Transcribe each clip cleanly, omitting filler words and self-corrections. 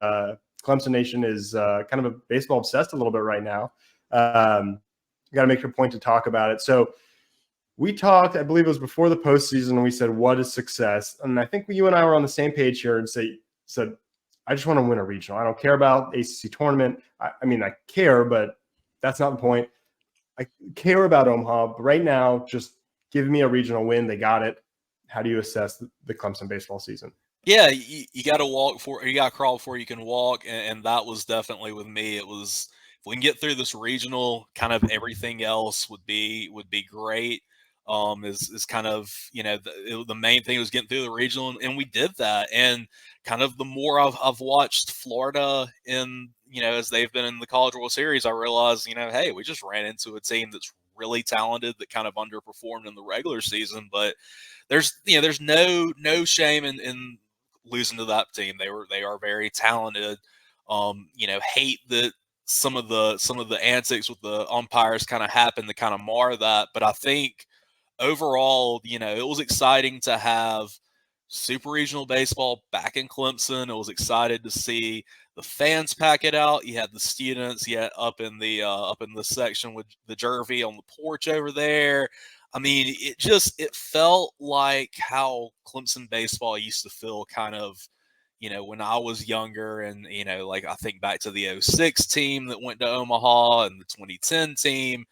Clemson Nation is kind of a baseball obsessed a little bit right now. Got to make a point to talk about it. So we talked, I believe it was before the postseason, and we said, what is success? And I think you and I were on the same page here and said, I just want to win a regional. I don't care about ACC tournament. I mean, I care, but that's not the point. I care about Omaha, but right now, just give me a regional win. They got it. How do you assess the Clemson baseball season? Yeah, you got to you got to crawl before you can walk, and that was definitely with me. It was, if we can get through this regional, kind of everything else would be great. Is kind of, the main thing was getting through the regional, and we did that. And kind of the more I've watched Florida in, as they've been in the College World Series, I realized, hey, we just ran into a team that's really talented that kind of underperformed in the regular season, but there's no shame in losing to that team. They are very talented. Hate that some of the antics with the umpires kind of happened to kind of mar that, but I think overall, it was exciting to have super regional baseball back in Clemson. I was excited to see the fans pack it out. You had the students up in the section with the Jervy on the porch over there. I mean, it felt like how Clemson baseball used to feel kind of, when I was younger, and, like I think back to the 06 team that went to Omaha and the 2010 team.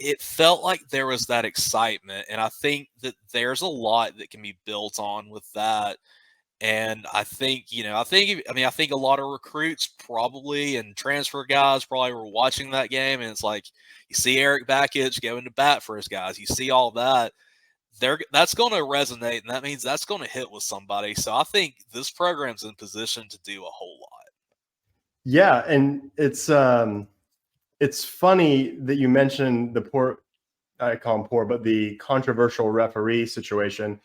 It felt like there was that excitement, and I think that there's a lot that can be built on with that. And I think, I think a lot of recruits probably and transfer guys probably were watching that game, and it's like you see Eric Bakich going to bat for his guys. You see all that. That's going to resonate, and that means that's going to hit with somebody. So I think this program's in position to do a whole lot. Yeah, and it's funny that you mentioned the poor, I call him poor, but the controversial referee situation.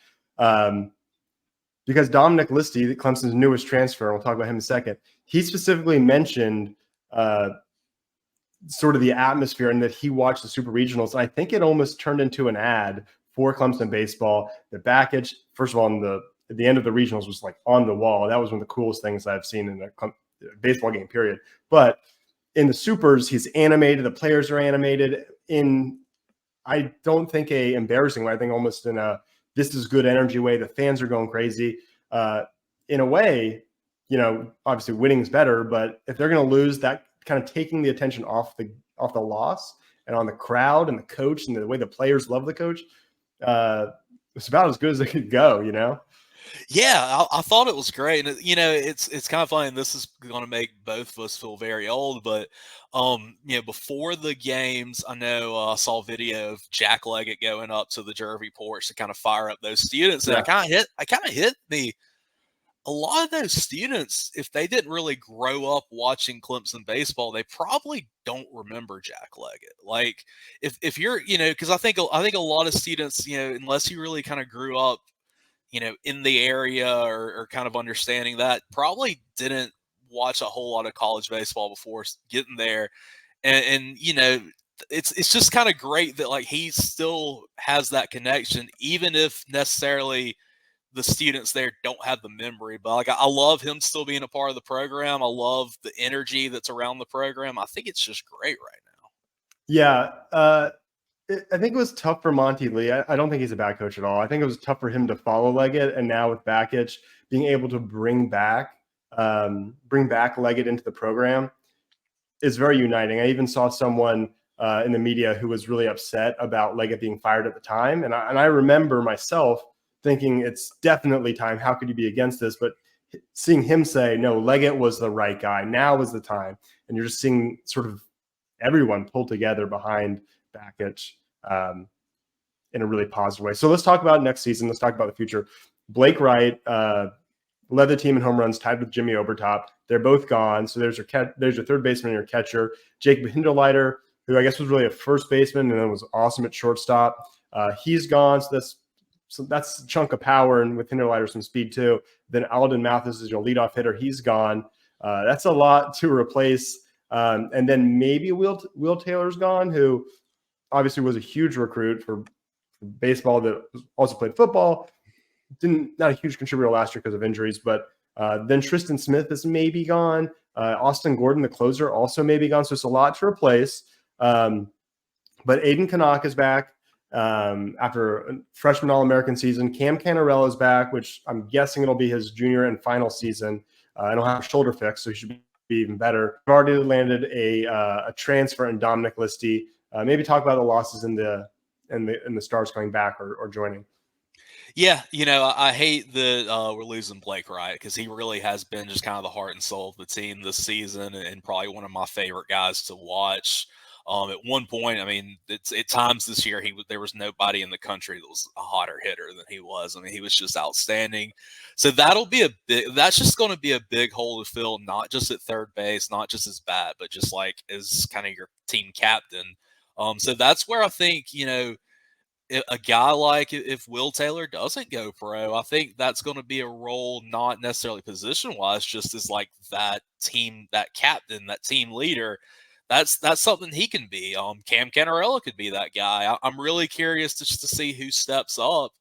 Because Dominic Listi, Clemson's newest transfer, and we'll talk about him in a second, he specifically mentioned sort of the atmosphere and that he watched the Super Regionals. And I think it almost turned into an ad for Clemson baseball. The Bakich, first of all, at the end of the regionals was like on the wall. That was one of the coolest things I've seen in a baseball game, period. But in the Supers, he's animated. The players are animated in, I don't think a embarrassing way. I think almost in a this is good energy way. The fans are going crazy. In a way, obviously winning is better, but if they're going to lose, that kind of taking the attention off the loss and on the crowd and the coach and the way the players love the coach, it's about as good as it could go, Yeah, I thought it was great, and it's kind of funny. And this is going to make both of us feel very old, but before the games, I know I saw a video of Jack Leggett going up to the Jervy porch to kind of fire up those students, and Yeah. I kind of hit me. A lot of those students, if they didn't really grow up watching Clemson baseball, they probably don't remember Jack Leggett. Like if you're, because I think a lot of students, unless you really kind of grew up, in the area or kind of understanding that, probably didn't watch a whole lot of college baseball before getting there. And it's just kind of great that like he still has that connection, even if necessarily the students there don't have the memory. But like I love him still being a part of the program. I love the energy that's around the program. I think it's just great right now. Yeah. I think it was tough for Monty Lee. I don't think he's a bad coach at all. I think it was tough for him to follow Leggett, and now with Bakich being able to bring back Leggett into the program is very uniting. I even saw someone in the media who was really upset about Leggett being fired at the time, and I remember myself thinking it's definitely time. How could you be against this? But seeing him say, no, Leggett was the right guy. Now is the time, and you're just seeing sort of everyone pull together behind Bakich in a really positive way. So let's talk about next season. Let's talk about the future. Blake Wright led the team in home runs, tied with Jimmy Obertop. They're both gone. So there's your third baseman and your catcher. Jacob Hinderleider, who I guess was really a first baseman and then was awesome at shortstop. He's gone. So that's a chunk of power, and with Hinderleider some speed too. Then Alden Mathes is your leadoff hitter. He's gone. That's a lot to replace. And then maybe Will Taylor's gone, who obviously was a huge recruit for baseball that also played football. Not a huge contributor last year because of injuries, but Then Tristan Smith is maybe gone. Austin Gordon, the closer, also maybe gone. So it's a lot to replace. But Aiden Canuck is back after a freshman All-American season. Cam Canarella is back, which I'm guessing it'll be his junior and final season. I don't have a shoulder fix, so he should be even better. I've already landed a transfer in Dominic Listi. Maybe talk about the losses in the Stars coming back or joining. Yeah, I hate that we're losing Blake Wright because he really has been just kind of the heart and soul of the team this season and probably one of my favorite guys to watch. At one point, I mean, at times this year, there was nobody in the country that was a hotter hitter than he was. I mean, he was just outstanding. So that's just going to be a big hole to fill, not just at third base, not just as bat, but just like as kind of your team captain. So that's where I think, a guy like if Will Taylor doesn't go pro, I think that's going to be a role not necessarily position wise, just as like that team, that captain, that team leader. That's something he can be. Cam Canarella could be that guy. I'm really curious just to see who steps up,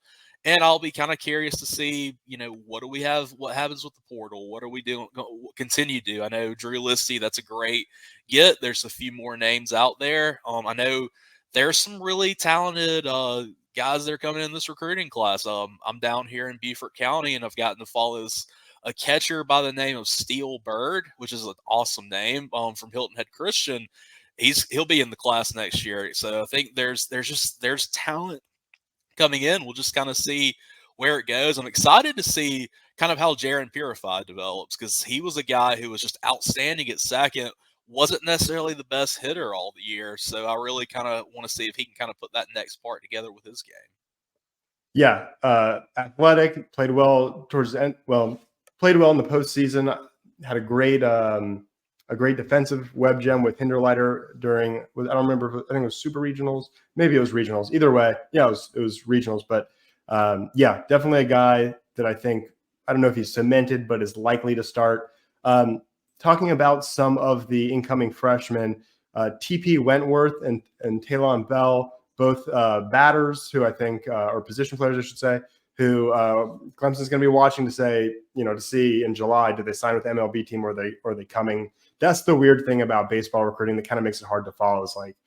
and I'll be kind of curious to see, what do we have? What happens with the portal? What are we doing? Continue to do? I know Drew Listi, that's a great get. There's a few more names out there. I know there's some really talented guys that are coming in this recruiting class. I'm down here in Beaufort County, and I've gotten to follow a catcher by the name of Steel Bird, which is an awesome name, from Hilton Head Christian. He'll be in the class next year. So I think there's talent coming in. We'll just kind of see where it goes. I'm excited to see kind of how Jaron Purify develops because he was a guy who was just outstanding at second, wasn't necessarily the best hitter all the year. So I really kind of want to see if he can kind of put that next part together with his game. Yeah, athletic, played well towards the end. Well, played well in the postseason. Had a great defensive web gem with Hinderleider during. I don't remember. I think it was Super Regionals. Maybe it was Regionals. Either way, yeah, it was Regionals. But yeah, definitely a guy that I think, I don't know if he's cemented, but is likely to start. Talking about some of the incoming freshmen, TP Wentworth and Talon Bell, both batters who I think or position players, I should say, who Clemson's going to be watching to say, to see in July, do they sign with the MLB team or are they coming? That's the weird thing about baseball recruiting that kind of makes it hard to follow. Is like,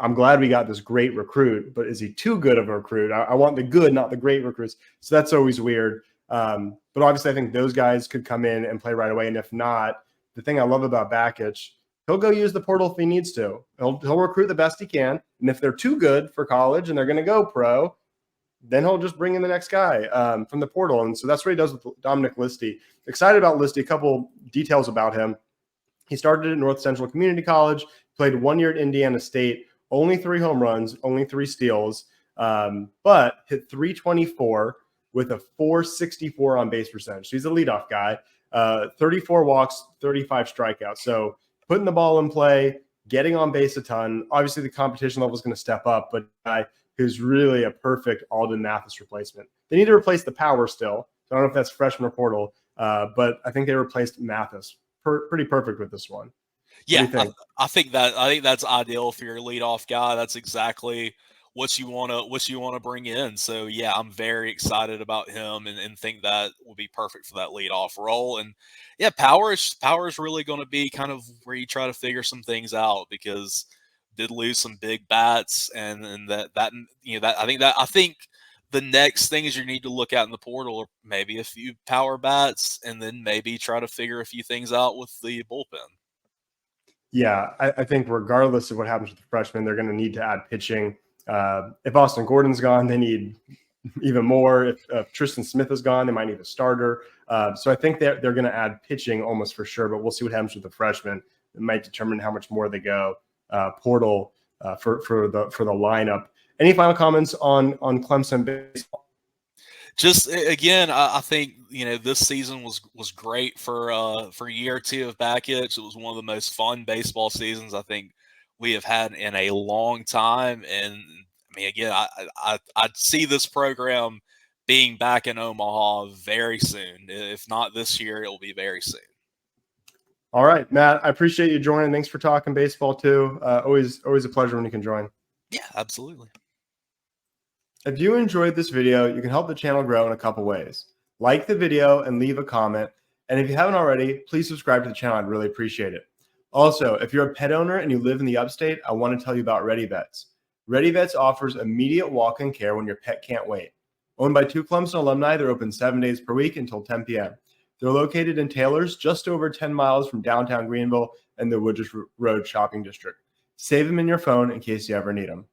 I'm glad we got this great recruit, but is he too good of a recruit? I want the good, not the great recruits. So that's always weird. But obviously, I think those guys could come in and play right away. And if not, the thing I love about Bakich, he'll go use the portal if he needs to. He'll recruit the best he can. And if they're too good for college and they're going to go pro, then he'll just bring in the next guy from the portal. And so that's what he does with Dominic Listi. Excited about Listi. A couple details about him. He started at North Central Community College, played 1 year at Indiana State, only 3 home runs, only 3 steals, but hit 324 with a 464 on base percentage. So he's a leadoff guy, 34 walks, 35 strikeouts. So putting the ball in play, getting on base a ton. Obviously, the competition level is going to step up, but who's really a perfect Alden Mathes replacement. They need to replace the power still. So I don't know if that's freshman or portal, but I think they replaced Mathes. Pretty perfect with this one. Yeah, I think that's ideal for your leadoff guy. That's exactly what you want to bring in. So yeah, I'm very excited about him and think that will be perfect for that leadoff role. And yeah, power is really going to be kind of where you try to figure some things out because did lose some big bats and I think the next things you need to look at in the portal are maybe a few power bats and then maybe try to figure a few things out with the bullpen. Yeah, I think regardless of what happens with the freshmen, they're going to need to add pitching. If Austin Gordon's gone, they need even more. If Tristan Smith is gone, they might need a starter. So I think they're going to add pitching almost for sure, but we'll see what happens with the freshmen. It might determine how much more they go portal for the lineup. Any final comments on Clemson baseball? Just again, I think this season was great for year 2 of Bakich. It was one of the most fun baseball seasons I think we have had in a long time. And I mean, again, I see this program being back in Omaha very soon. If not this year, it will be very soon. All right, Matt, I appreciate you joining. Thanks for talking baseball too. Always a pleasure when you can join. Yeah, absolutely. If you enjoyed this video, you can help the channel grow in a couple ways. like the video and leave a comment. And if you haven't already, please subscribe to the channel. I'd really appreciate it. Also, if you're a pet owner and you live in the upstate, I want to tell you about Ready Vets. Ready Vets offers immediate walk-in care when your pet can't wait. Owned by 2 Clemson alumni, they're open 7 days per week until 10 p.m. They're located in Taylor's, just over 10 miles from downtown Greenville and the Woodruff Road shopping district. Save them in your phone in case you ever need them.